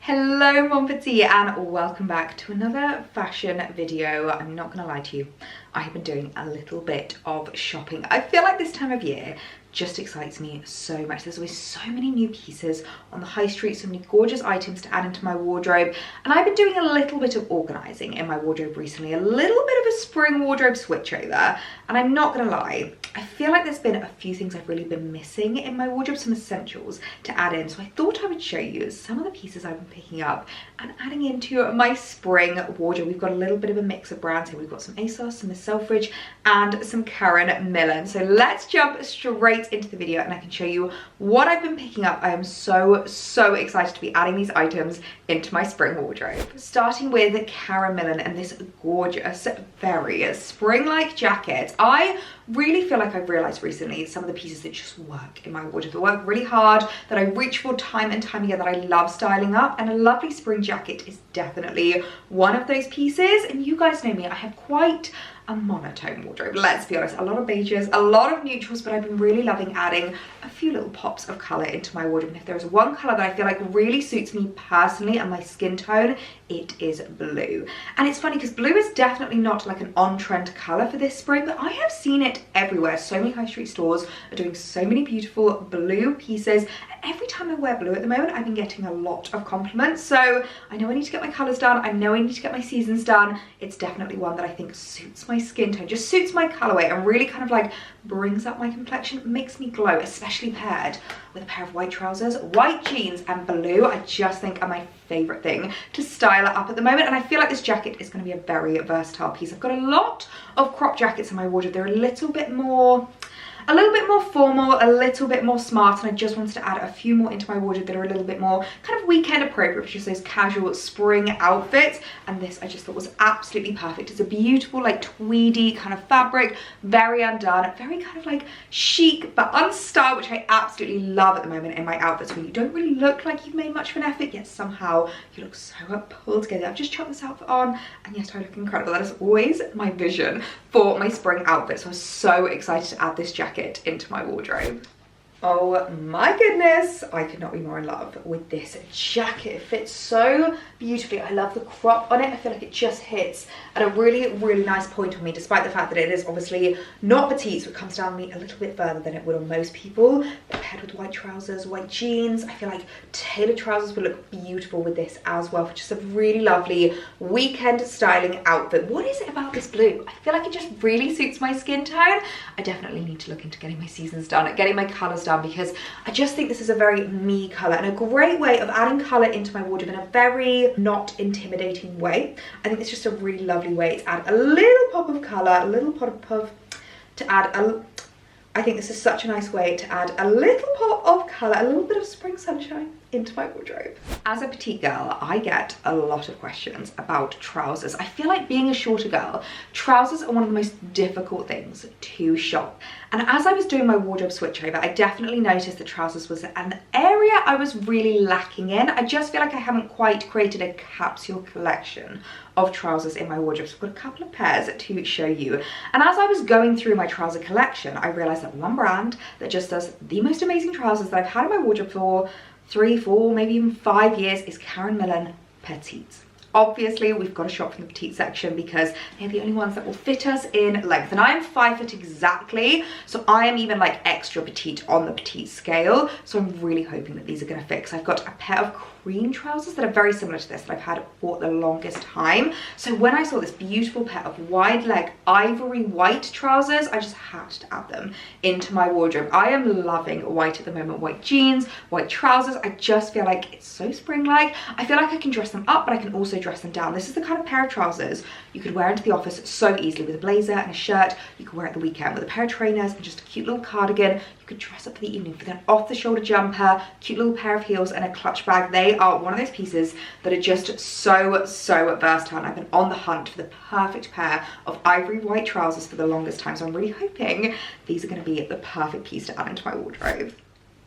Hello Mon Petite and welcome back to another fashion video. I'm not gonna lie to you, I have been doing a little bit of shopping. I feel like this time of year just excites me so much. There's always so many new pieces on the high street, so many gorgeous items to add into my wardrobe, and I've been doing a little bit of organising in my wardrobe recently, a little bit of a spring wardrobe switchover, and I'm not gonna lie, I feel like there's been a few things I've really been missing in my wardrobe, some essentials to add in, so I thought I would show you some of the pieces I've been picking up and adding into my spring wardrobe. We've got a little bit of a mix of brands here. We've got some ASOS, some Miss Selfridge, and some Karen Millen. So let's jump straight into the video and I can show you what I've been picking up. I am so excited to be adding these items into my spring wardrobe. Starting with Karen Millen and this gorgeous, very spring-like jacket. I really feel like I've realized recently some of the pieces that just work in my wardrobe, that work really hard, that I reach for time and time again, that I love styling up, and a lovely spring jacket is definitely one of those pieces. And you guys know me, I have quite a monotone wardrobe, let's be honest. A lot of beiges, a lot of neutrals, but I've been really loving adding a few little pops of colour into my wardrobe. And if there's one colour that I feel like really suits me personally and my skin tone, it is blue. And it's funny because blue is definitely not like an on-trend colour for this spring, but I have seen it everywhere. So many high street stores are doing so many beautiful blue pieces. And every time I wear blue at the moment, I've been getting a lot of compliments. So I know I need to get my colours done. I know I need to get my seasons done. It's definitely one that I think suits my skin tone, just suits my colorway, and really kind of like brings up my complexion, makes me glow, especially paired with a pair of white trousers, white jeans, and blue. I just think are my favorite thing to style it up at the moment. And I feel like this jacket is going to be a very versatile piece. I've got a lot of crop jackets in my wardrobe. They're a little bit more formal, a little bit more smart, and I just wanted to add a few more into my wardrobe that are a little bit more kind of weekend appropriate, which is those casual spring outfits. And this I just thought was absolutely perfect. It's a beautiful like tweedy kind of fabric, very undone, very kind of like chic but unstyled, which I absolutely love at the moment in my outfits, when you don't really look like you've made much of an effort, yet somehow you look so pulled together. I've just chucked this outfit on and yet I look incredible. That is always my vision for my spring outfit, so I'm so excited to add this jacket into my wardrobe. Oh my goodness, I could not be more in love with this jacket. It fits so beautifully. I love the crop on it. I feel like it just hits at a really nice point on me, despite the fact that it is obviously not petite, so it comes down me a little bit further than it would on most people. But paired with white trousers, white jeans, I feel like tailored trousers would look beautiful with this as well, for just a really lovely weekend styling outfit. What is it about this blue? I feel like it just really suits my skin tone. I definitely need to look into getting my seasons done, getting my colours done, because I just think this is a very me colour and a great way of adding colour into my wardrobe in a very not intimidating way. I think it's just a really lovely way to add a little pop of colour, a little pop of, to add a, I think this is such a nice way to add a little pop of colour, a little bit of spring sunshine into my wardrobe. As a petite girl, I get a lot of questions about trousers. I feel like being a shorter girl, trousers are one of the most difficult things to shop. And as I was doing my wardrobe switchover, I definitely noticed that trousers was an area I was really lacking in. I just feel like I haven't quite created a capsule collection of trousers in my wardrobe. So I've got a couple of pairs to show you. And as I was going through my trouser collection, I realized that one brand that just does the most amazing trousers that I've had in my wardrobe for 3, 4, maybe even 5 years is Karen Millen Petite. Obviously, we've got to shop from the petite section because they're the only ones that will fit us in length. And I am 5 foot exactly, so I am even like extra petite on the petite scale. So I'm really hoping that these are going to fit, because I've got a pair of cream trousers that are very similar to this that I've had for the longest time. So when I saw this beautiful pair of wide leg ivory white trousers, I just had to add them into my wardrobe. I am loving white at the moment. White jeans, white trousers. I just feel like it's so spring-like. I feel like I can dress them up, but I can also dress them down. This is the kind of pair of trousers you could wear into the office so easily with a blazer and a shirt. You could wear it the weekend with a pair of trainers and just a cute little cardigan. You could dress up for the evening with an off-the-shoulder jumper, cute little pair of heels, and a clutch bag. They are one of those pieces that are just so versatile. And I've been on the hunt for the perfect pair of ivory white trousers for the longest time, so I'm really hoping these are going to be the perfect piece to add into my wardrobe.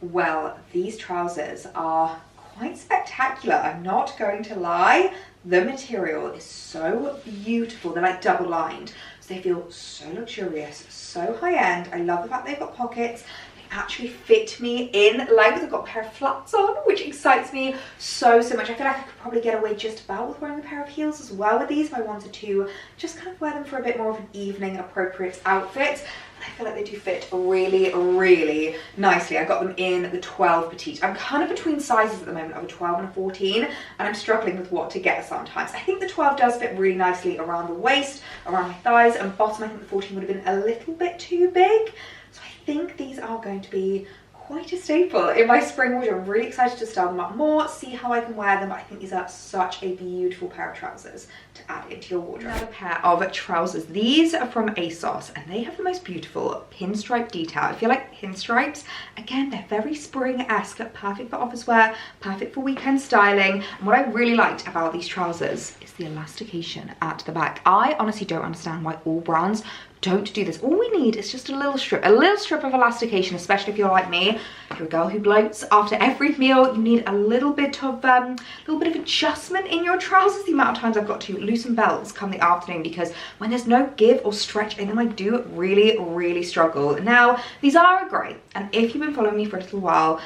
Well, these trousers are quite spectacular, I'm not going to lie. The material is so beautiful. They're like double lined, so they feel so luxurious, so high end. I love the fact they've got pockets. actually fit me in legs. I've got a pair of flats on, which excites me so much. I feel like I could probably get away just about with wearing a pair of heels as well with these if I wanted to just kind of wear them for a bit more of an evening appropriate outfit. I feel like they do fit really nicely. I got them in the 12 petite. I'm kind of between sizes at the moment of a 12 and a 14, and I'm struggling with what to get sometimes. I think the 12 does fit really nicely around the waist, around my thighs, and bottom. I think the 14 would have been a little bit too big. So I think these are going to be quite a staple in my spring wardrobe. I'm really excited to style them up more, see how I can wear them, but I think these are such a beautiful pair of trousers to add into your wardrobe. Another pair of trousers. These are from ASOS, and they have the most beautiful pinstripe detail. I feel like pinstripes, again, they're very spring-esque, perfect for office wear, perfect for weekend styling. And what I really liked about these trousers is the elastication at the back. I honestly don't understand why all brands don't do this. All we need is just a little strip of elastication, especially if you're like me, you're a girl who bloats after every meal. You need a little bit of adjustment in your trousers. The amount of times I've got to loosen belts come the afternoon because when there's no give or stretch in them, I do really struggle. Now, these are a grey, and if you've been following me for a little while,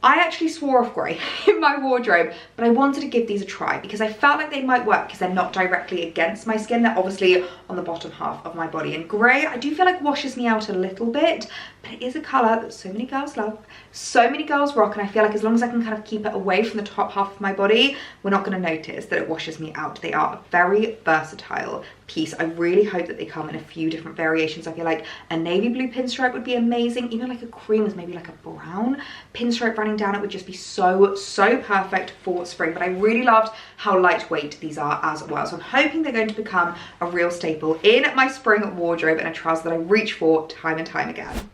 I actually swore off grey in my wardrobe, but I wanted to give these a try because I felt like they might work because they're not directly against my skin. They're obviously on the bottom half of my body. And grey, I do feel like washes me out a little bit, but it is a colour that so many girls love, so many girls rock, and I feel like as long as I can kind of keep it away from the top half of my body, we're not going to notice that it washes me out. They are a very versatile piece. I really hope that they come in a few different variations. I feel like a navy blue pinstripe would be amazing. Even like a cream with maybe like a brown pinstripe running down it would just be so perfect for spring. But I really loved how lightweight these are as well. So I'm hoping they're going to become a real staple in my spring wardrobe and a trouser that I reach for time and time again.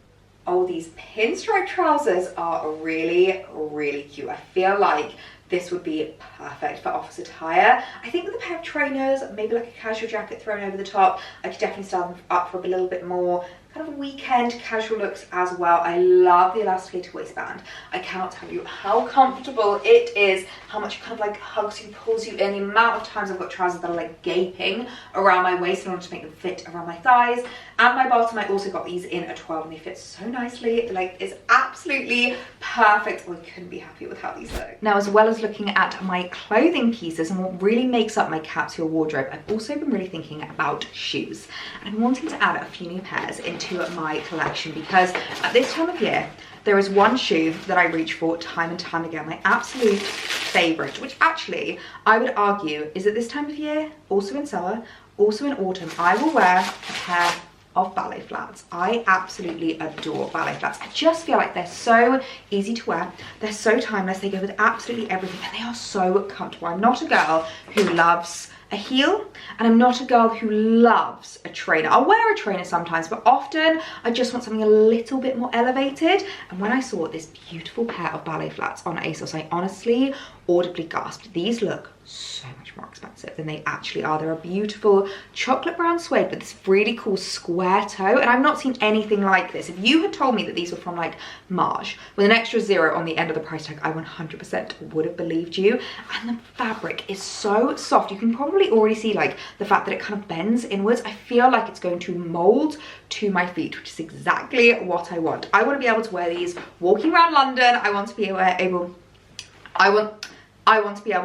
Oh, these pinstripe trousers are really cute. I feel like this would be perfect for office attire. I think with a pair of trainers, maybe like a casual jacket thrown over the top, I could definitely style them up for a little bit more kind of weekend casual looks as well. I love the elasticated waistband. I cannot tell you how comfortable it is, how much it kind of like hugs you, pulls you in. The amount of times I've got trousers that are like gaping around my waist in order to make them fit around my thighs and my bottom. I also got these in a 12 and they fit so nicely. Like, it's absolutely perfect. I couldn't be happier with how these look. Now, as well as looking at my clothing pieces and what really makes up my capsule wardrobe, I've also been really thinking about shoes. And I'm wanting to add a few new pairs into my collection because at this time of year, there is one shoe that I reach for time and time again, my absolute favorite, which actually I would argue is at this time of year, also in summer, also in autumn, I will wear a pair of ballet flats. I absolutely adore ballet flats. I just feel like they're so easy to wear. They're so timeless. They go with absolutely everything and they are so comfortable. I'm not a girl who loves a heel, and I'm not a girl who loves a trainer. I'll wear a trainer sometimes, but often I just want something a little bit more elevated. And when I saw this beautiful pair of ballet flats on ASOS, I honestly audibly gasped. These look so much more expensive than they actually are. They're a beautiful chocolate brown suede with this really cool square toe, and I've not seen anything like this. If you had told me that these were from like Marge with an extra 0 on the end of the price tag, I 100% would have believed you. And the fabric is so soft. You can probably already see like the fact that it kind of bends inwards. I feel like it's going to mold to my feet, which is exactly what I want. I want to be able to wear these walking around London. I want to be able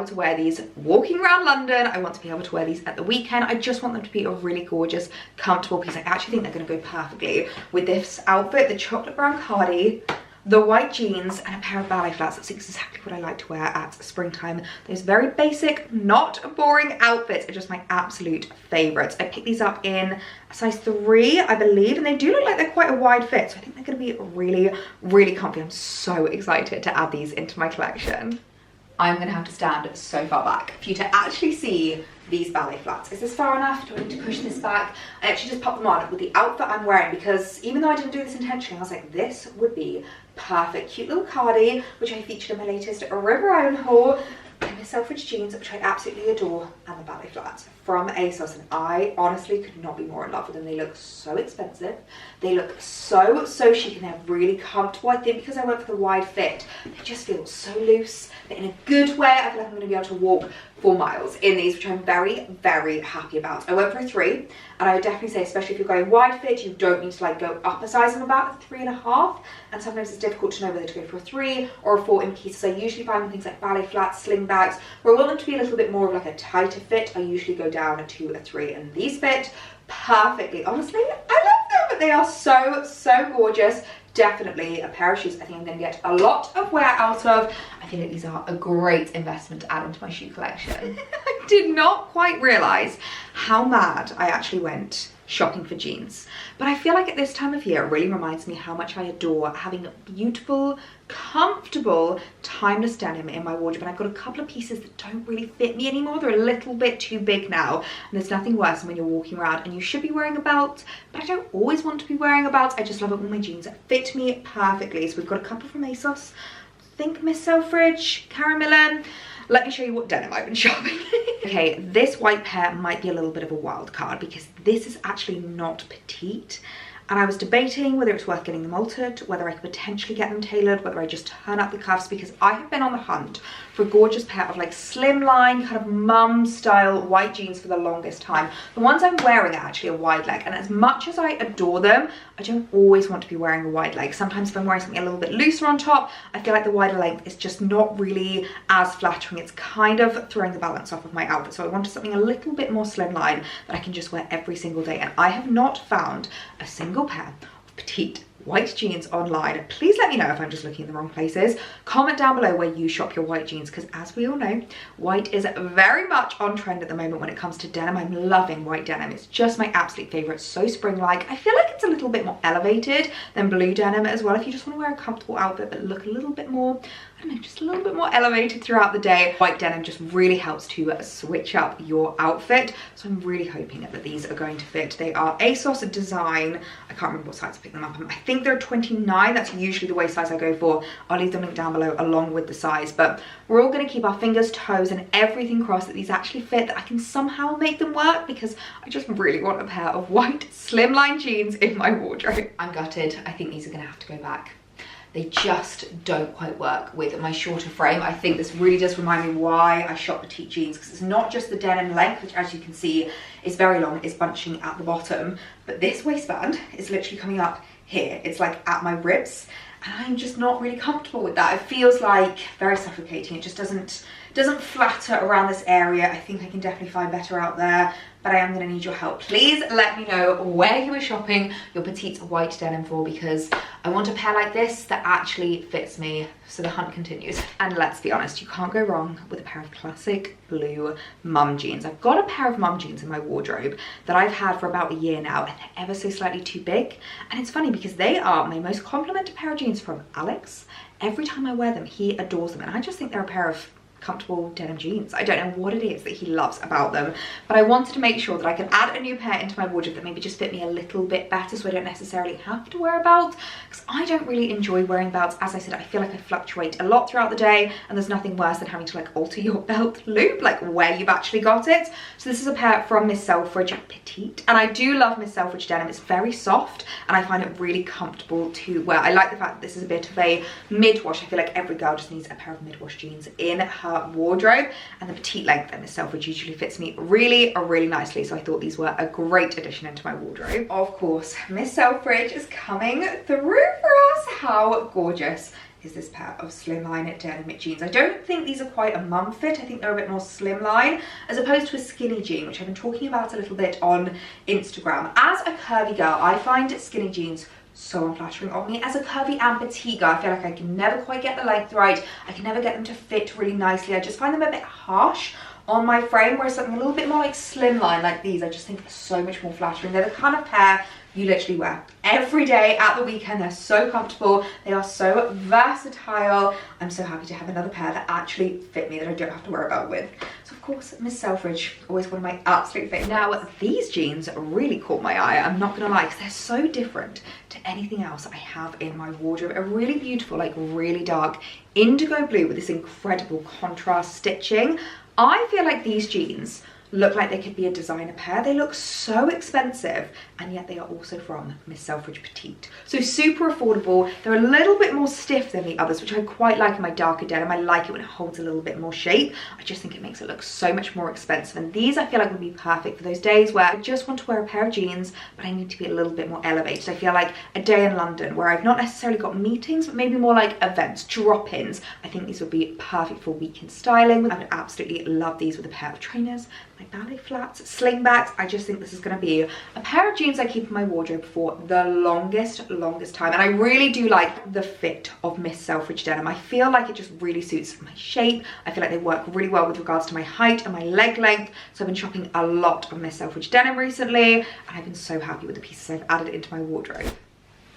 to wear these walking around London. I want to be able to wear these at the weekend. I just want them to be a really gorgeous, comfortable piece. I actually think they're going to go perfectly with this outfit. The chocolate brown cardi, the white jeans, and a pair of ballet flats. That's exactly what I like to wear at springtime. Those very basic, not boring outfits are just my absolute favorites. I picked these up in a size 3, I believe, and they do look like they're quite a wide fit. So I think they're going to be really comfy. I'm so excited to add these into my collection. I'm going to have to stand so far back for you to actually see these ballet flats. Is this far enough? Do I need to push this back? I actually just popped them on with the outfit I'm wearing because even though I didn't do this intentionally, I was like, this would be perfect. Cute little cardi, which I featured in my latest River Island haul. And the Selfridge jeans, which I absolutely adore, and the ballet flats from ASOS, and I honestly could not be more in love with them. They look so expensive, they look so chic, and they're really comfortable. I think because I went for the wide fit, they just feel so loose, but in a good way. I feel like I'm going to be able to walk 4 miles in these, which I'm very happy about. I went for a 3, and I would definitely say, especially if you're going wide fit, you don't need to like go up a size. I'm about a 3.5, and sometimes it's difficult to know whether to go for a 3 or a 4 in pieces. I usually find things like ballet flats, sling bags, where I want them to be a little bit more of like a tighter fit, I usually go down to a 3, and these fit perfectly. Honestly, I love them. They are so gorgeous. Definitely a pair of shoes I think I'm going to get a lot of wear out of. I feel like these are a great investment to add into my shoe collection. I did not quite realise how mad I actually went shopping for jeans, but I feel like at this time of year it really reminds me how much I adore having beautiful, comfortable, timeless denim in my wardrobe. And I've got a couple of pieces that don't really fit me anymore. They're a little bit too big now, and there's nothing worse than when you're walking around and you should be wearing a belt, but I don't always want to be wearing a belt. I just love it when my jeans fit me perfectly. So we've got a couple from ASOS, I think Miss Selfridge, Caramilla. Let me show you what denim I've been shopping. Okay, this white pair might be a little bit of a wild card because this is actually not petite. And I was debating whether it's worth getting them altered, whether I could potentially get them tailored, whether I just turn up the cuffs, because I have been on the hunt for a gorgeous pair of like slimline, kind of mum style white jeans for the longest time. The ones I'm wearing are actually a wide leg, and as much as I adore them, I don't always want to be wearing a wide leg. Sometimes if I'm wearing something a little bit looser on top, I feel like the wider length is just not really as flattering. It's kind of throwing the balance off of my outfit. So I wanted something a little bit more slimline that I can just wear every single day. And I have not found a single pair of petite white jeans online. Please let me know if I'm just looking in the wrong places. Comment down below where you shop your white jeans, because as we all know, white is very much on trend at the moment when it comes to denim. I'm loving white denim. It's just my absolute favorite. So spring-like. I feel like it's a little bit more elevated than blue denim as well. If you just want to wear a comfortable outfit but look a little bit more, I don't know, just a little bit more elevated throughout the day, white denim just really helps to switch up your outfit. So I'm really hoping that these are going to fit. They are ASOS design. I can't remember what size I picked them up. I think they're 29. That's usually the waist size I go for. I'll leave the link down below along with the size, but we're all going to keep our fingers, toes and everything crossed that these actually fit, that I can somehow make them work, because I just really want a pair of white slimline jeans in my wardrobe. I'm gutted. I think these are going to have to go back. They just don't quite work with my shorter frame. I think this really does remind me why I shop petite jeans, because it's not just the denim length, which as you can see is very long, is bunching at the bottom, but this waistband is literally coming up here. It's like at my ribs, and I'm just not really comfortable with that. It feels like very suffocating. It just doesn't flatter around this area. I think I can definitely find better out there, but I am going to need your help. Please let me know where you are shopping your petite white denim for, because I want a pair like this that actually fits me. So the hunt continues. And let's be honest, you can't go wrong with a pair of classic blue mum jeans. I've got a pair of mum jeans in my wardrobe that I've had for about a year now, and they're ever so slightly too big. And it's funny because they are my most complimented pair of jeans from Alex. Every time I wear them, he adores them, and I just think they're a pair of comfortable denim jeans. I don't know what it is that he loves about them, but I wanted to make sure that I could add a new pair into my wardrobe that maybe just fit me a little bit better, so I don't necessarily have to wear a belt, because I don't really enjoy wearing belts. As I said, I feel like I fluctuate a lot throughout the day, and there's nothing worse than having to like alter your belt loop, like where you've actually got it. So this is a pair from Miss Selfridge, petite, and I do love Miss Selfridge denim. It's very soft and I find it really comfortable to wear. I like the fact that this is a bit of a mid-wash. I feel like every girl just needs a pair of mid-wash jeans in her wardrobe, and the petite length at Miss Selfridge usually fits me really nicely, so I thought these were a great addition into my wardrobe. Of course, Miss Selfridge is coming through for us. How gorgeous is this pair of slimline denim jeans? I don't think these are quite a mum fit. I think they're a bit more slimline as opposed to a skinny jean, which I've been talking about a little bit on Instagram. As a curvy girl, I find skinny jeans so unflattering on me. As a curvy and petite girl, I feel like I can never quite get the length right. I can never get them to fit really nicely. I just find them a bit harsh on my frame, whereas something a little bit more like slimline like these, I just think are so much more flattering. They're the kind of pair you literally wear every day at the weekend. They're so comfortable. They are so versatile. I'm so happy to have another pair that actually fit me, that I don't have to worry about with. So of course, Miss Selfridge, always one of my absolute favorites. Now, these jeans really caught my eye, I'm not gonna lie, because they're so different to anything else I have in my wardrobe. A really beautiful, like really dark indigo blue with this incredible contrast stitching. I feel like these jeans look like they could be a designer pair. They look so expensive, and yet they are also from Miss Selfridge Petite. So super affordable. They're a little bit more stiff than the others, which I quite like in my darker denim. I like it when it holds a little bit more shape. I just think it makes it look so much more expensive. And these I feel like would be perfect for those days where I just want to wear a pair of jeans, but I need to be a little bit more elevated. I feel like a day in London where I've not necessarily got meetings, but maybe more like events, drop-ins. I think these would be perfect for weekend styling. I would absolutely love these with a pair of trainers, my ballet flats, slingbacks. I just think this is going to be a pair of jeans I keep in my wardrobe for the longest time. And I really do like the fit of Miss Selfridge denim. I feel like it just really suits my shape. I feel like they work really well with regards to my height and my leg length. So I've been shopping a lot of Miss Selfridge denim recently, and I've been so happy with the pieces I've added into my wardrobe.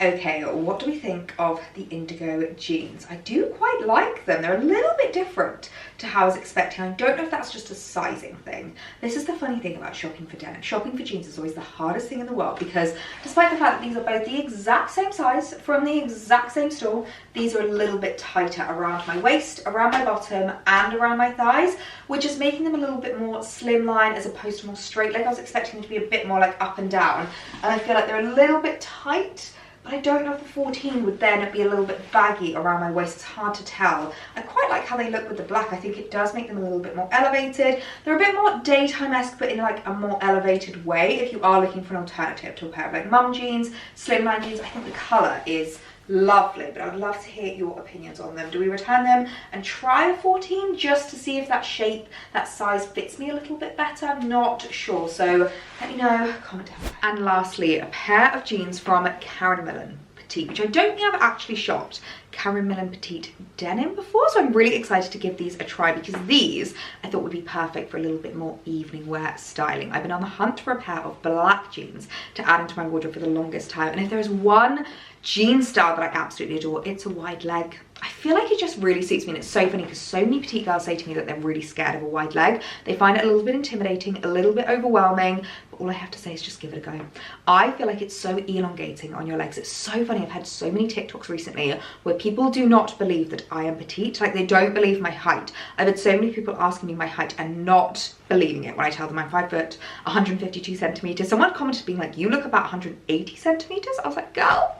Okay, what do we think of the indigo jeans? I do quite like them. They're a little bit different to how I was expecting. I don't know if that's just a sizing thing. This is the funny thing about shopping for denim. Shopping for jeans is always the hardest thing in the world, because despite the fact that these are both the exact same size from the exact same store, these are a little bit tighter around my waist, around my bottom, and around my thighs, which is making them a little bit more slimline as opposed to more straight leg. I was expecting them to be a bit more like up and down, and I feel like they're a little bit tight. But I don't know if the 14 would then be a little bit baggy around my waist. It's hard to tell. I quite like how they look with the black. I think it does make them a little bit more elevated. They're a bit more daytime-esque, but in like a more elevated way. If you are looking for an alternative to a pair of like mum jeans, slimline jeans, I think the colour is lovely, but I would love to hear your opinions on them. Do we return them and try a 14 just to see if that shape, that size fits me a little bit better? I'm not sure, so let me know, comment down below. And lastly, a pair of jeans from Karen Millen Petite, which I don't think I've actually shopped Karen Millen Petite denim before, so I'm really excited to give these a try, because these I thought would be perfect for a little bit more evening wear styling. I've been on the hunt for a pair of black jeans to add into my wardrobe for the longest time, and if there's one jean style that I absolutely adore, it's a wide leg. I feel like it just really suits me, and it's so funny because so many petite girls say to me that they're really scared of a wide leg. They find it a little bit intimidating, a little bit overwhelming, but all I have to say is just give it a go. I feel like it's so elongating on your legs. It's so funny. I've had so many TikToks recently where people do not believe that I am petite. Like, they don't believe my height. I've had so many people asking me my height and not believing it when I tell them I'm 5 foot, 152 centimeters. Someone commented being like, you look about 180 centimeters. I was like, girl,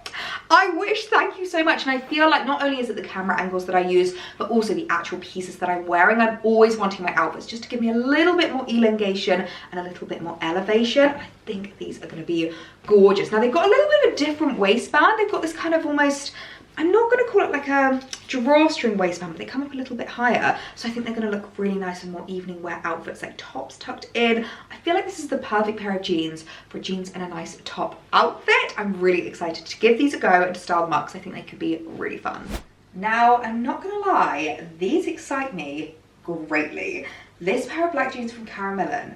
I wish, thank you so much. And I feel like not only is it the camera angles that I use, but also the actual pieces that I'm wearing. I'm always wanting my outfits just to give me a little bit more elongation and a little bit more elevation. And I think these are going to be gorgeous. Now, they've got a little bit of a different waistband. They've got this kind of almost, I'm not going to call it like a drawstring waistband, but they come up a little bit higher. So I think they're going to look really nice in more evening wear outfits, like tops tucked in. I feel like this is the perfect pair of jeans for jeans and a nice top outfit. I'm really excited to give these a go and to style them up, because I think they could be really fun. Now, I'm not going to lie, these excite me greatly. This pair of black jeans from Karen Millen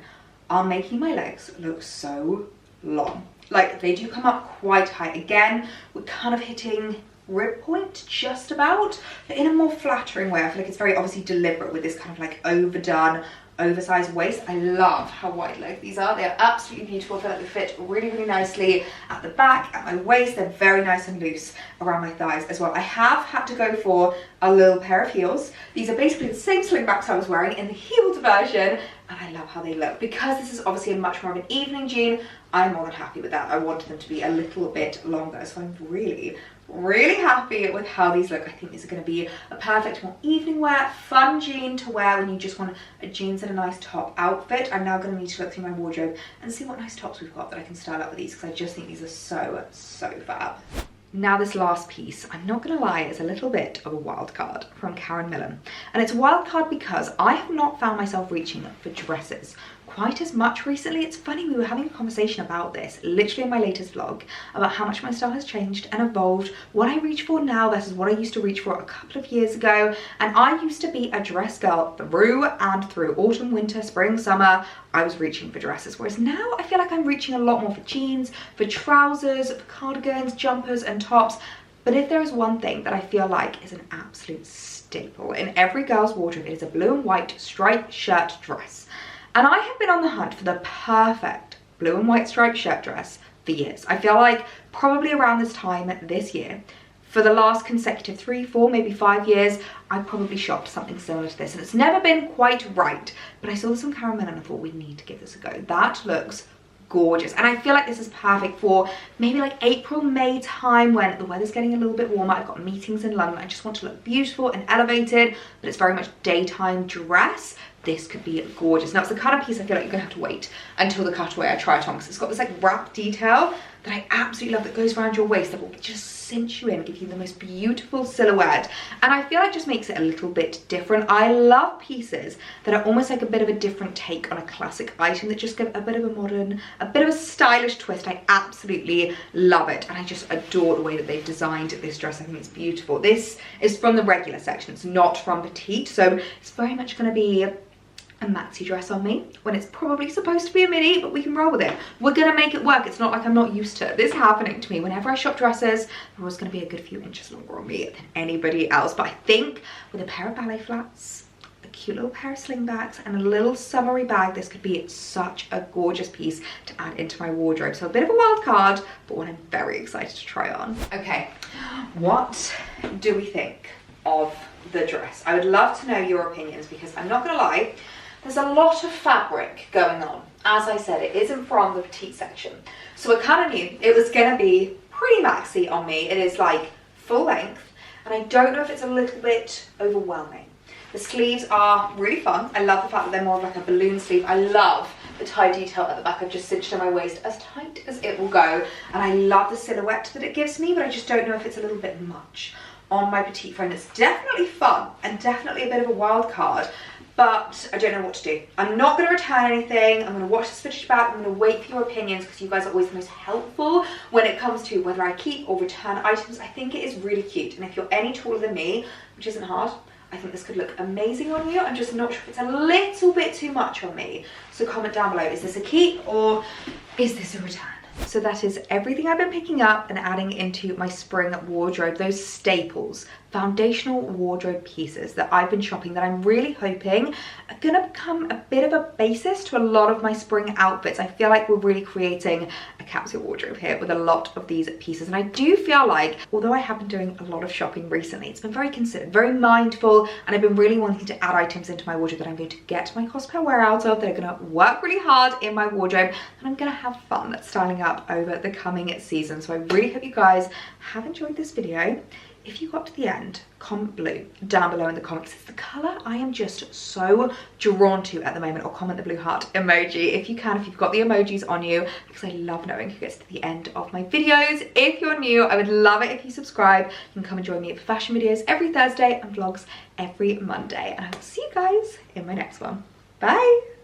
are making my legs look so long. Like, they do come up quite high. Again, we're kind of hitting rib point just about, but in a more flattering way. I feel like it's very obviously deliberate with this kind of like overdone, oversized waist. I love how wide leg these are. They are absolutely beautiful. I feel like they fit really, really nicely at the back, at my waist. They're very nice and loose around my thighs as well. I have had to go for a little pair of heels. These are basically the same slingbacks I was wearing in the heeled version, and I love how they look. Because this is obviously a much more of an evening jean, I'm more than happy with that. I wanted them to be a little bit longer, so I'm really happy with how these look. I think these are going to be a perfect more evening wear, fun jean to wear when you just want a jeans and a nice top outfit. I'm now going to need to look through my wardrobe and see what nice tops we've got that I can style up with these, because I just think these are so fab. Now, this last piece, I'm not going to lie, is a little bit of a wild card from Karen Millen. And it's a wild card because I have not found myself reaching for dresses quite as much recently. It's funny, we were having a conversation about this literally in my latest vlog, about how much my style has changed and evolved, what I reach for now versus what I used to reach for a couple of years ago. And I used to be a dress girl through and through. Autumn, winter, spring, summer, I was reaching for dresses, whereas now I feel like I'm reaching a lot more for jeans, for trousers, for cardigans, jumpers and tops. But if there is one thing that I feel like is an absolute staple in every girl's wardrobe, it is a blue and white striped shirt dress. And I have been on the hunt for the perfect blue and white striped shirt dress for years. I feel like probably around this time this year, for the last consecutive 3, 4, maybe 5 years, I've probably shopped something similar to this, and it's never been quite right, but I saw this on Caramel and I thought we need to give this a go. That looks gorgeous, and I feel like this is perfect for maybe like April, May time when the weather's getting a little bit warmer. I've got meetings in London, I just want to look beautiful and elevated, but it's very much daytime dress. This could be gorgeous. Now it's the kind of piece I feel like you're gonna have to wait until the cutaway I try it on, because it's got this like wrap detail that I absolutely love that goes around your waist that will just cinch you in, give you the most beautiful silhouette, and I feel like just makes it a little bit different. I love pieces that are almost like a bit of a different take on a classic item, that just give a bit of a modern, a bit of a stylish twist. I absolutely love it, and I just adore the way that they've designed this dress. I think it's beautiful. This is from the regular section, it's not from Petite, so it's very much going to be a maxi dress on me when it's probably supposed to be a mini, but we can roll with it. We're gonna make it work. It's not like I'm not used to this happening to me. Whenever I shop dresses, they're always gonna be a good few inches longer on me than anybody else, but I think with a pair of ballet flats, a cute little pair of slingbacks, and a little summery bag, this could be such a gorgeous piece to add into my wardrobe. So a bit of a wild card, but one I'm very excited to try on. Okay, what do we think of the dress? I would love to know your opinions, because I'm not gonna lie, there's a lot of fabric going on. As I said, it isn't from the petite section, so I kind of knew it was gonna be pretty maxi on me. It is like full length, and I don't know if it's a little bit overwhelming. The sleeves are really fun. I love the fact that they're more of like a balloon sleeve. I love the tie detail at the back. I've just cinched on my waist as tight as it will go, and I love the silhouette that it gives me, but I just don't know if it's a little bit much on my petite friend. It's definitely fun and definitely a bit of a wild card, but I don't know what to do. I'm not going to return anything. I'm going to watch this footage back. I'm going to wait for your opinions, because you guys are always the most helpful when it comes to whether I keep or return items. I think it is really cute, and if you're any taller than me, which isn't hard, I think this could look amazing on you. I'm just not sure if it's a little bit too much on me. So comment down below, is this a keep or is this a return? So that is everything I've been picking up and adding into my spring wardrobe. Those staples, foundational wardrobe pieces that I've been shopping, that I'm really hoping are gonna become a bit of a basis to a lot of my spring outfits. I feel like we're really creating a capsule wardrobe here with a lot of these pieces. And I do feel like, although I have been doing a lot of shopping recently, it's been very considered, very mindful, and I've been really wanting to add items into my wardrobe that I'm going to get my cost per wear out of, that are gonna work really hard in my wardrobe, and I'm gonna have fun styling up over the coming season. So I really hope you guys have enjoyed this video. If you got to the end, comment blue down below in the comments. It's the colour I am just so drawn to at the moment, or comment the blue heart emoji if you can, if you've got the emojis on you, because I love knowing who gets to the end of my videos. If you're new, I would love it if you subscribe. You can come and join me for fashion videos every Thursday and vlogs every Monday, and I will see you guys in my next one. Bye!